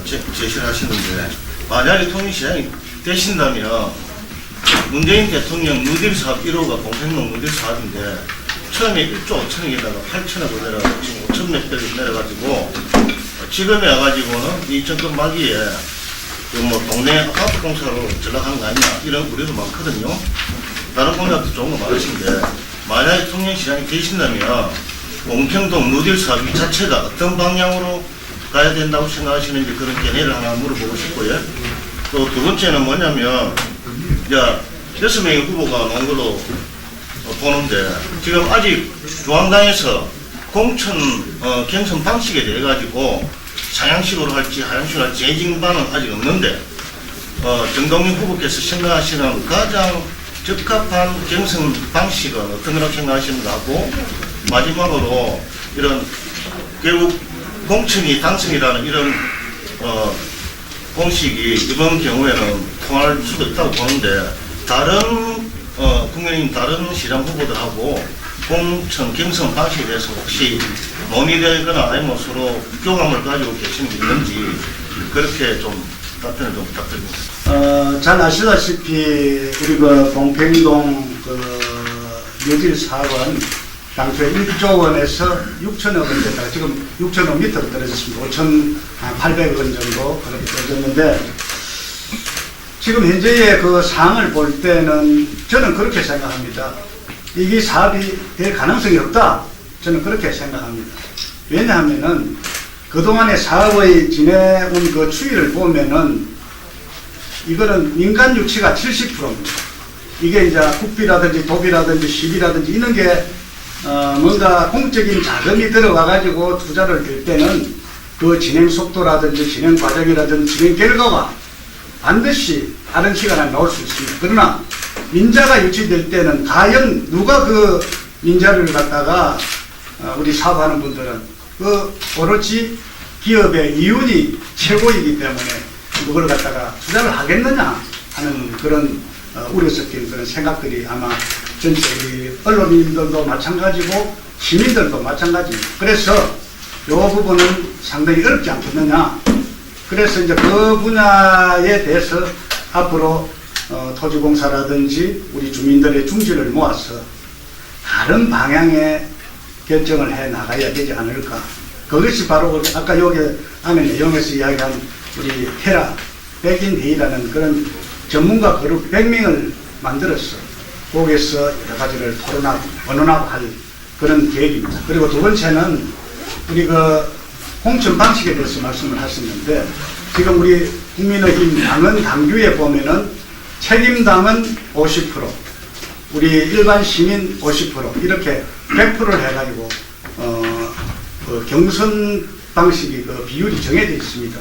제시를 하시는데, 만약에 통일시장이 되신다면 문재인 대통령 누딜 사업 1호가 공생농 누딜 사업인데 처음에 1조 5천억에다가 8천억을 내려가지고 지금 5천 몇 백을 내려가지고 지금에 와가지고는 이 정권 말기에 뭐 동네 아파트 공사로 전락하는 거 아니냐 이런 우려도 많거든요. 다른 공약도 좋은 거 많으신데 만약에 통영시장이 되신다면 공평동 누딜 사업 이 자체가 어떤 방향으로 가야 된다고 생각하시는지 그런 견해를 하나 물어보고 싶고요. 또 두 번째는 뭐냐면 이제 6명의 후보가 나온 걸로 보는데 지금 아직 중앙당에서 공천 경선 방식에 대해 가지고 상향식으로 할지 하향식으로 할지 재징반은 아직 없는데 정동영 후보께서 생각하시는 가장 적합한 경선 방식은 어떤 거라고 생각하시는가 하고 마지막으로 이런 결국 공천이 당선이라는 이런 공식이 이번 경우에는 통할 수도 있다고 보는데 다른 국민의힘 다른 시장 후보들하고 공천 경선 방식에 대해서 혹시 논의되거나 아니면 서로 교감을 가지고 계시는 게 있는지 그렇게 좀 답변을 좀 부탁드립니다. 잘 아시다시피 우리 그 봉평동 누딜 사업은 당초에 1조 원에서 6천억 원 됐다가 지금 6천억 밑으로 떨어졌습니다. 5,800억 원 정도 그렇게 떨어졌는데 지금 현재의 그 상황을 볼 때는 저는 그렇게 생각합니다. 이게 사업이 될 가능성이 없다. 저는 그렇게 생각합니다. 왜냐하면은 그동안의 사업의 지내온 그 추이를 보면은 이거는 민간 유치가 70%입니다. 이게 이제 국비라든지 도비라든지 시비라든지 이런 게 뭔가 공적인 자금이 들어와 가지고 투자를 될 때는 그 진행 속도라든지 진행 과정이라든지 진행 결과가 반드시 다른 시간에 나올 수 있습니다. 그러나 민자가 유치될 때는 과연 누가 그 민자를 갖다가 우리 사업하는 분들은 그 오로지 기업의 이윤이 최고이기 때문에 그걸 갖다가 투자를 하겠느냐 하는 그런 우려 섞인 그런 생각들이 아마 전체 우리 언론인들도 마찬가지고 시민들도 마찬가지입니다. 그래서 이 부분은 상당히 어렵지 않겠느냐. 그래서 이제 그 분야에 대해서 앞으로 토지공사라든지 우리 주민들의 중지를 모아서 다른 방향의 결정을 해 나가야 되지 않을까. 그것이 바로 아까 여기 안에 내용에서 이야기한 우리 테라 백인 회의라는 그런 전문가 그룹 100명을 만들었어. 거기에서 여러 가지를 토론하고 언론하고 할 그런 계획입니다. 그리고 두 번째는 우리 그 공천 방식에 대해서 말씀을 하셨는데 지금 우리 국민의힘 당은 당규에 보면은 책임당은 50%, 우리 일반 시민 50% 이렇게 100%를 해가지고 그 경선 방식이 그 비율이 정해져 있습니다.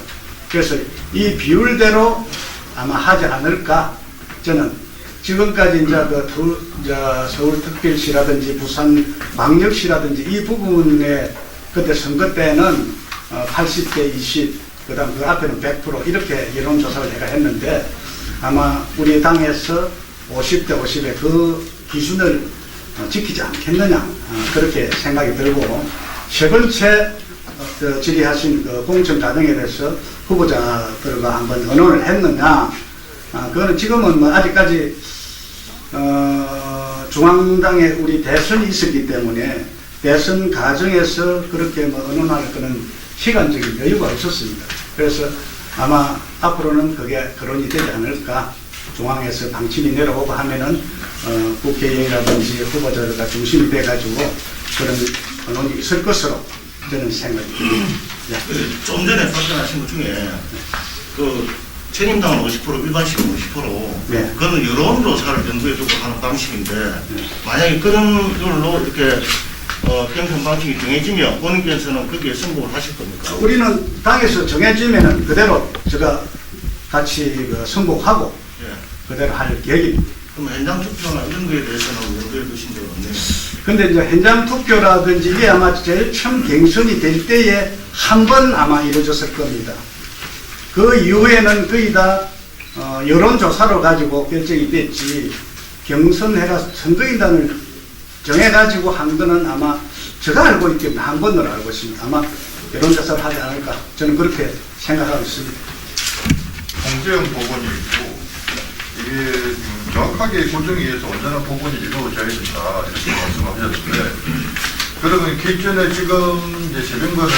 그래서 이 비율대로 아마 하지 않을까. 저는 지금까지 이제 서울특별시라든지 부산 망역시라든지 이 부분에 그때 선거 때는 80대 20, 그 다음 그 앞에는 100% 이렇게 여론조사를 내가 했는데 아마 우리 당에서 50대 50의 그 기준을 지키지 않겠느냐 그렇게 생각이 들고 세 번째 질의하신 그 공천 과정에 대해서 후보자들과 한번 의논을 했느냐 그거는 지금은 뭐 아직까지 중앙당에 우리 대선이 있었기 때문에 대선 과정에서 그렇게 뭐 의논할 그런 시간적인 여유가 없었습니다. 그래서 아마 앞으로는 그게 거론이 되지 않을까. 중앙에서 방침이 내려오고 하면은 국회의원이라든지 후보자들과 중심이 돼가지고 그런 의논이 있을 것으로 저는 생각이 듭니다. 네. 좀 전에 발표하신 것 중에 그 책임당은 50%, 일반식은 50%. 네. 그거는 여론조사를 연구해주고 하는 방식인데 네. 만약에 그런 걸로 이렇게 경선 방식이 정해지면 본인께서는 거기에 승복을 하실 겁니까? 우리는 당에서 정해지면은 그대로 제가 같이 그 승복하고 예. 그대로 할 계획입니다. 그럼 현장 투표나 이런 거에 대해서는 연구해 두신 적 없네요. 근데 이제 현장 투표라든지 이게 아마 제일 처음 경선이 될 때에 한 번 아마 이루어졌을 겁니다. 그 이후에는 거의 다 여론조사로 가지고 결정이 됐지 경선해가 선거인단을 정해가지고 한 거는 아마 제가 알고 있기는 한 번으로 알고 있습니다. 아마 여론조사를 하지 않을까 저는 그렇게 생각하고 있습니다. 통제형 복원이 있고 이게 정확하게 고정위에서 온전한 복원이 이루어져야 된다 이렇게 말씀하셨는데 그러면 기존에 지금 이제 새병관을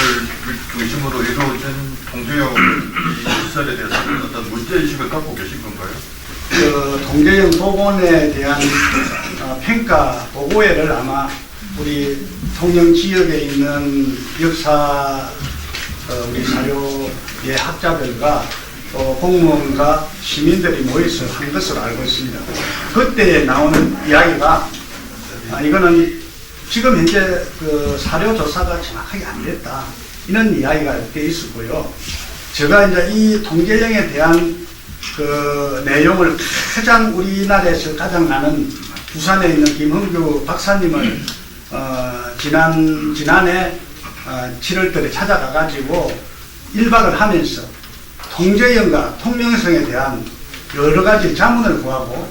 중심으로 이루어진 통제형 이 시설에 대해서 어떤 문제의식을 갖고 계신 건가요? 그 통제형 복원에 대한 평가 보고회를 아마 우리 통영 지역에 있는 역사 우리 사료의 학자들과 또 공무원과 시민들이 모여서 한 것으로 알고 있습니다. 그때 나오는 이야기가 이거는 지금 현재 그 사료 조사가 정확하게 안 됐다 이런 이야기가 돼 있었고요. 제가 이제 이 통제형에 대한 그 내용을 가장 우리나라에서 가장 아는 부산에 있는 김흥규 박사님을 지난해 7월달에 찾아가 가지고 1박을 하면서 통제형과 통영성에 대한 여러 가지 자문을 구하고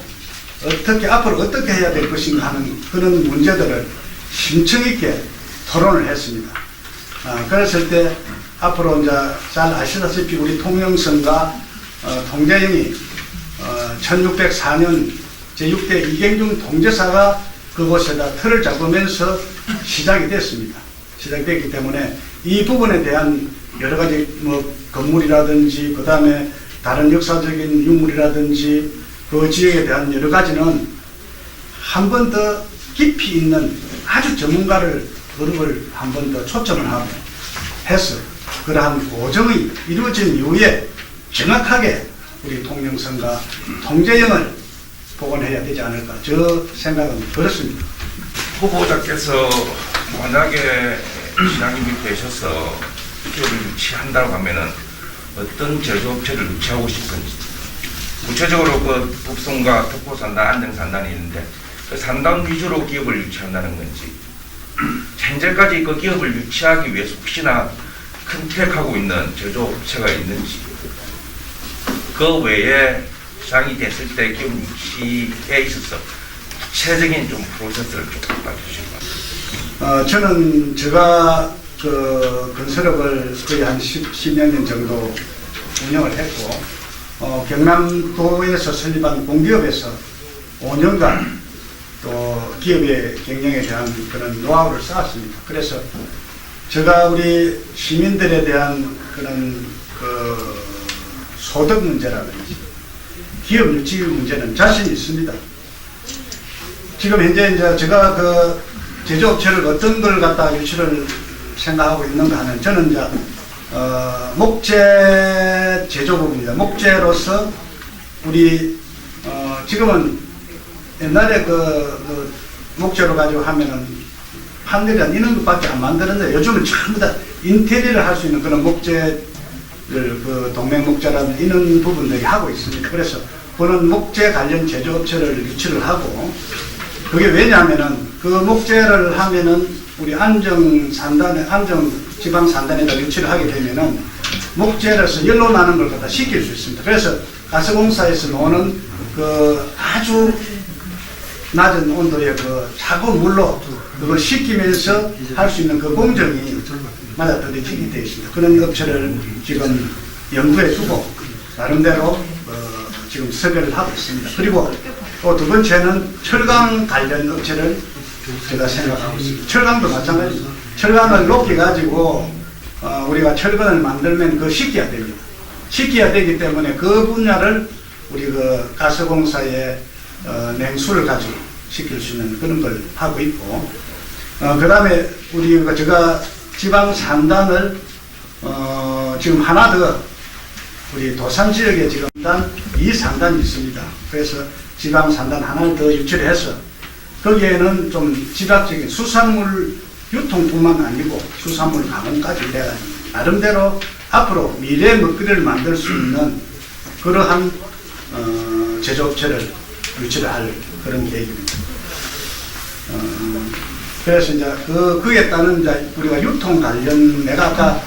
어떻게 앞으로 어떻게 해야 될 것인가 하는 그런 문제들을 심층 있게 토론을 했습니다. 그랬을 때 앞으로 이제 잘 아시다시피 우리 통영성과 통제형이 1604년 제6대 이경중 통제사가 그곳에다 틀을 잡으면서 시작이 됐습니다. 시작됐기 때문에 이 부분에 대한 여러 가지 뭐 건물이라든지 그 다음에 다른 역사적인 유물이라든지 그 지역에 대한 여러 가지는 한 번 더 깊이 있는 아주 전문가를 그룹을 한 번 더 초점을 하고 해서 그러한 고정이 이루어진 이후에 정확하게 우리 통영성과 통제형을 복원해야 되지 않을까 저 생각은 그렇습니다. 후보자께서 만약에 시장님이 되셔서 기업을 유치한다고 하면은 어떤 제조업체를 유치하고 싶은지 구체적으로 그 북송과 특보산단, 안정산단이 있는데 그 산단 위주로 기업을 유치한다는 건지 현재까지 그 기업을 유치하기 위해서 혹시나 컨택하고 있는 제조업체가 있는지 그 외에 시장이 됐을 때 기업 유치에 있어서 구체적인 좀 프로세스를 좀 봐주시고. 저는 제가 그 건설업을 거의 한 10여 년 정도 운영을 했고 경남도에서 설립한 공기업에서 5년간 또 기업의 경영에 대한 그런 노하우를 쌓았습니다. 그래서 제가 우리 시민들에 대한 그런 그 소득 문제라든지 기업 유치 문제는 자신 있습니다. 지금 현재 이제 제가 그 제조업체를 어떤 걸 갖다 유치를 생각하고 있는가 하면 저는 이제 목재 제조업입니다. 목재로서 우리 지금은 옛날에 그 목재로 가지고 하면은 판넬이나 이런 것밖에 안 만드는데 요즘은 전부 다 인테리어를 할 수 있는 그런 목재를 그 동맹목재라는 이런 부분들이 하고 있습니다. 그래서 그런 목재 관련 제조업체를 유치를 하고 그게 왜냐하면은 그 목재를 하면은 우리 안정지방산단에다 유치를 하게 되면은 목재로서 연로 나는 걸 갖다 식힐 수 있습니다. 그래서 가스공사에서 노는 그 아주 낮은 온도의 그 차가운 물로 그걸 식히면서 할 수 있는 그 공정이 맞아떨어지게 되어 있습니다. 그런 업체를 지금 염두에 두고 나름대로 지금 섭외를 하고 있습니다. 그리고 또 두 번째는 철강 관련 업체를 제가 생각하고 있습니다. 철강도 마찬가지입니다. 철강을 높이 가지고 우리가 철근을 만들면 그거 식혀야 됩니다. 식혀야 되기 때문에 그 분야를 우리 그 가스공사의 냉수를 가지고 식힐 수 있는 그런 걸 하고 있고 그 다음에 우리가 제가 지방 산단을 지금 하나 더 우리 도산 지역에 지금 이 산단이 있습니다. 그래서 지방 산단 하나를 더 유치를 해서 거기에는 좀 지각적인 수산물 유통뿐만 아니고 수산물 가공까지 내가 나름대로 앞으로 미래 먹거리를 만들 수 있는 그러한 제조업체를 유치를 할 그런 계획입니다. 그래서 이제 그에 따른 이제 우리가 유통 관련 내가 아까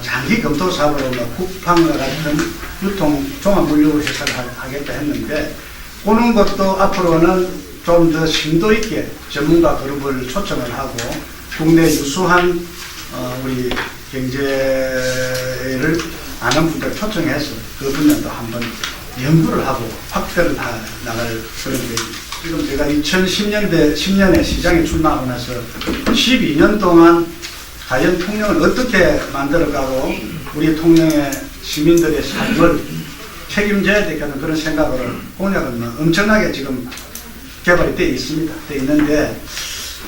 장기 검토 사업으로 쿠팡과 같은 유통 종합물류회사를 하겠다 했는데 그런 것도 앞으로는 좀 더 심도 있게 전문가 그룹을 초청을 하고 국내 유수한 우리 경제를 아는 분들 초청해서 그 분야도 한번 연구를 하고 확대를 다 나갈 그런 게 지금 제가 10년에 시장에 출마하고 나서 12년 동안 과연 통영을 어떻게 만들어가고 우리 통영의 시민들의 삶을 책임져야 되겠다는 그런 생각으로 공약은 뭐 엄청나게 지금 개발이 되어 있습니다. 되어 있는데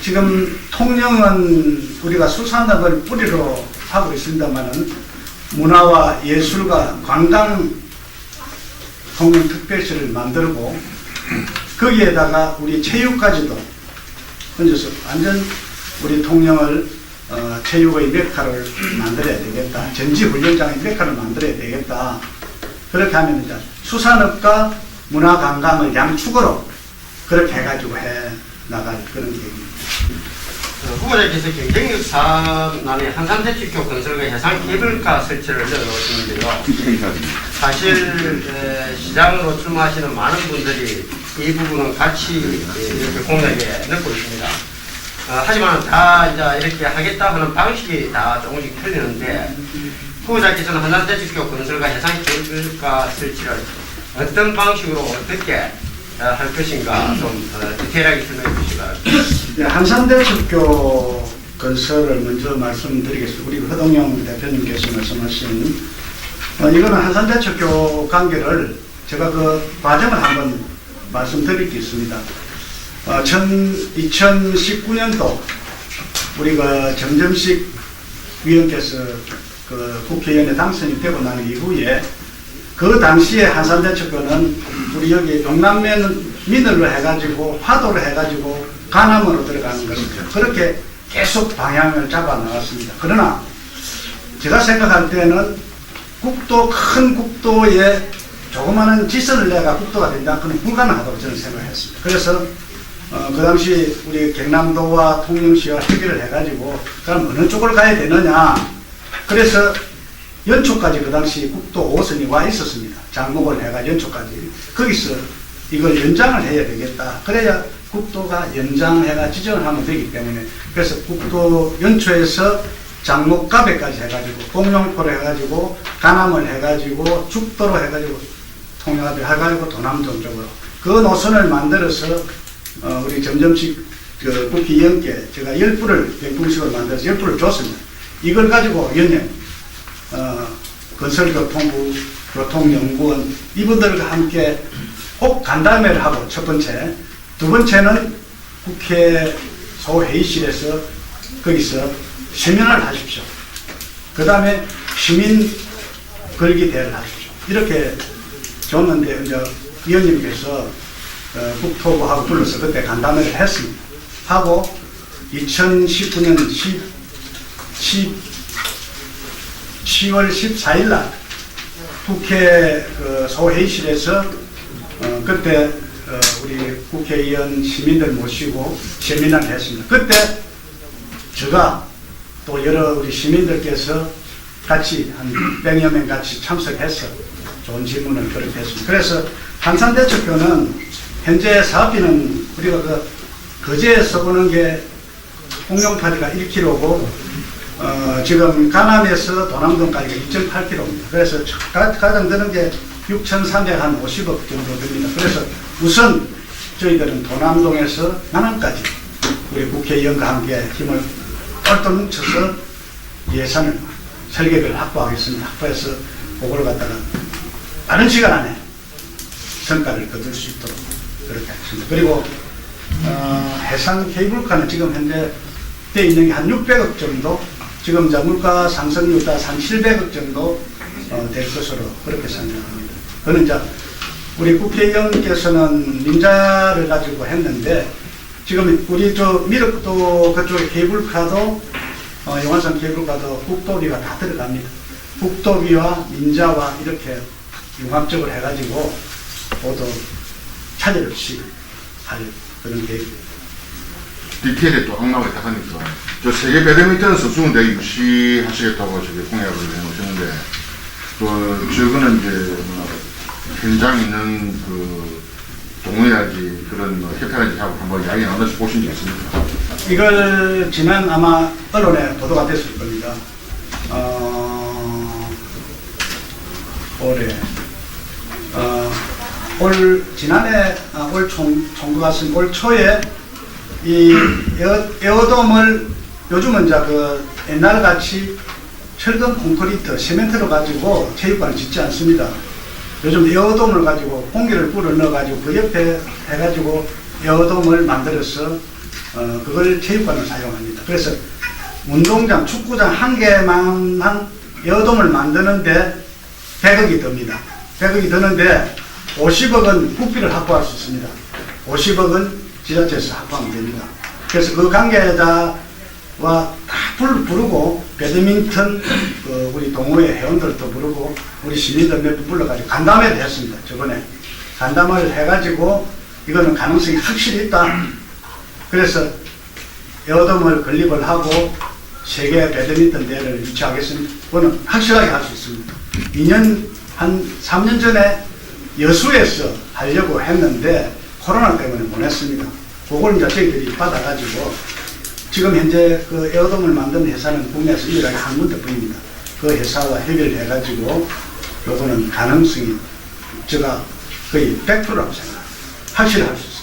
지금 통영은 우리가 수산업을 뿌리로 하고 있습니다만은 문화와 예술과 관광 통영 특별시를 만들고 거기에다가 우리 체육까지도 얹어서 완전 우리 통영을 체육의 메카를 만들어야 되겠다. 전지훈련장의 메카를 만들어야 되겠다. 그렇게 하면 이제 수산업과 문화관광을 양축으로 그렇게 해가지고 해 나갈 그런 계획입니다. 후보자께서 경쟁력 사업난의 한산대축교 건설과 해상 케이블카 설치를 내놓으시는데요. 사실 시장으로 출마하시는 많은 분들이 이 부분은 같이 이렇게 공약에 넣고 있습니다. 하지만 다 이제 이렇게 하겠다 하는 방식이 다 조금씩 틀리는데 후보자께서는 한산대축교 건설과 해상 케이블카 설치를 어떤 방식으로 어떻게 할 것인가 좀 디테일하게 설명해 주시기 바랍니다. 한산대축교 건설을 먼저 말씀드리겠습니다. 우리 허동영 대표님께서 말씀하신 이거는 한산대축교 관계를 제가 그 과정을 한번 말씀드릴 게 있습니다. 2019년도 우리 그 정점식 위원께서 그 국회의원에 당선이 되고 난 이후에 그 당시에 한산대축교는 우리 여기 용남면민으로 해가지고 화도를 해가지고 가남으로 들어가는 것이죠. 그렇게 계속 방향을 잡아 나갔습니다. 그러나 제가 생각할 때는 큰 국도에 조그마한 지선을 내가 국도가 된다. 그건 불가능하다고 저는 생각했습니다. 그래서 그 당시 우리 경남도와 통영시와 협의를 해가지고 그럼 어느 쪽을 가야 되느냐. 그래서 연초까지 그 당시 국도 5선이 와 있었습니다. 장목을 해가 연초까지. 거기서 이걸 연장을 해야 되겠다. 그래야 국도가 연장해가 지정을 하면 되기 때문에 그래서 국도 연초에서 장목갑에까지 해가지고 공룡포를 해가지고 가남을 해가지고 죽도로 해가지고 통영합을 해가지고 도남동 쪽으로 그 노선을 만들어서 우리 점점씩 그 국회의원께 제가 10불을 병풍식으로 만들어서 10불을 줬습니다. 이걸 가지고 연령 건설교통부, 교통연구원 이분들과 함께 꼭 간담회를 하고 첫 번째, 두 번째는 국회 소회의실에서 거기서 세미나를 하십시오. 그 다음에 시민 걸기 대회를 하십시오. 이렇게 줬는데 이제 위원님께서 국토부하고 불러서 그때 간담회를 했습니다. 하고 2019년 10월 14일 날 국회 그 소회의실에서 그때 우리 국회의원 시민들 모시고 세미나를 했습니다. 그때 제가 또 여러 우리 시민들께서 같이 한 100여 명 같이 참석해서 좋은 질문을 그렇게 했습니다. 그래서 한산대축교는 현재 사업비는 우리가 그 거제에서 오는 게 공룡파리가 1km고 지금 가남에서 도남동까지가 2.8km입니다. 그래서 가장 드는 게 6,350억 정도 됩니다. 그래서 우선 저희들은 도남동에서 가남까지 우리 국회의원과 함께 힘을 똘똘 뭉쳐서 예산을 설계를 확보하겠습니다. 확보해서 그걸 갖다가 빠른 시간 안에 성과를 거둘 수 있도록 그렇게 하겠습니다. 그리고 해상 케이블카는 지금 현재 돼 있는 게 한 600억 정도, 지금 물가 상승률 따라 한 700억 정도 될 것으로 그렇게 생각합니다. 그는 이제 우리 국회의원께서는 민자를 가지고 했는데 지금 우리 저 미륵도 그쪽에 케이블카도 용화산 케이블카도 국도비가 다 들어갑니다. 국도비와 민자와 이렇게 융합적으로 해가지고 모두 차질 없이 할 그런 계획입니다. 디테일에 또 항목에 딱 하니까 저 세계 배드민턴 선수는 되게 유시하시겠다고 저기 공약을 해놓으셨는데 저거는 이제 현장 있는 그 동호회라든지 그런 협회라든지 하고 한번 이야기 나눠서 보신 적 있습니까? 이걸 지난 아마 언론에 보도가 됐을 겁니다. 올해 올 지난해 올 총과 같습니다. 올 초에 이 에어돔을 요즘은 이제 그 옛날 같이 철근 콘크리트 세멘트로 가지고 체육관을 짓지 않습니다. 요즘 에어돔을 가지고 공기를 불어 넣어 가지고 그 옆에 해가지고 에어돔을 만들어서 그걸 체육관을 사용합니다. 그래서 운동장, 축구장 한 개만 한 에어돔을 만드는데 100억이 듭니다. 100억이 드는데 50억은 국비를 확보할 수 있습니다. 50억은 지자체에서 확보하면 됩니다. 그래서 그 관계자와 다 부르고 배드민턴 우리 동호회 회원들도 부르고 우리 시민들 몇 분 불러가지고 간담회를 했습니다. 저번에 간담회를 해가지고 이거는 가능성이 확실히 있다. 그래서 에어돔을 건립을 하고 세계 배드민턴 대회를 유치하겠습니다. 그거는 확실하게 할 수 있습니다. 3년 전에 여수에서 하려고 했는데 코로나 때문에 못 했습니다. 그걸 이제 저희들이 받아가지고 지금 현재 그 에어돔을 만든 회사는 국내에서 유일하게 한 군데 뿐입니다. 그 회사와 협의를 해가지고 요거는 가능성이 제가 거의 100%라고 생각합니다. 확실히 할 수 있습니다.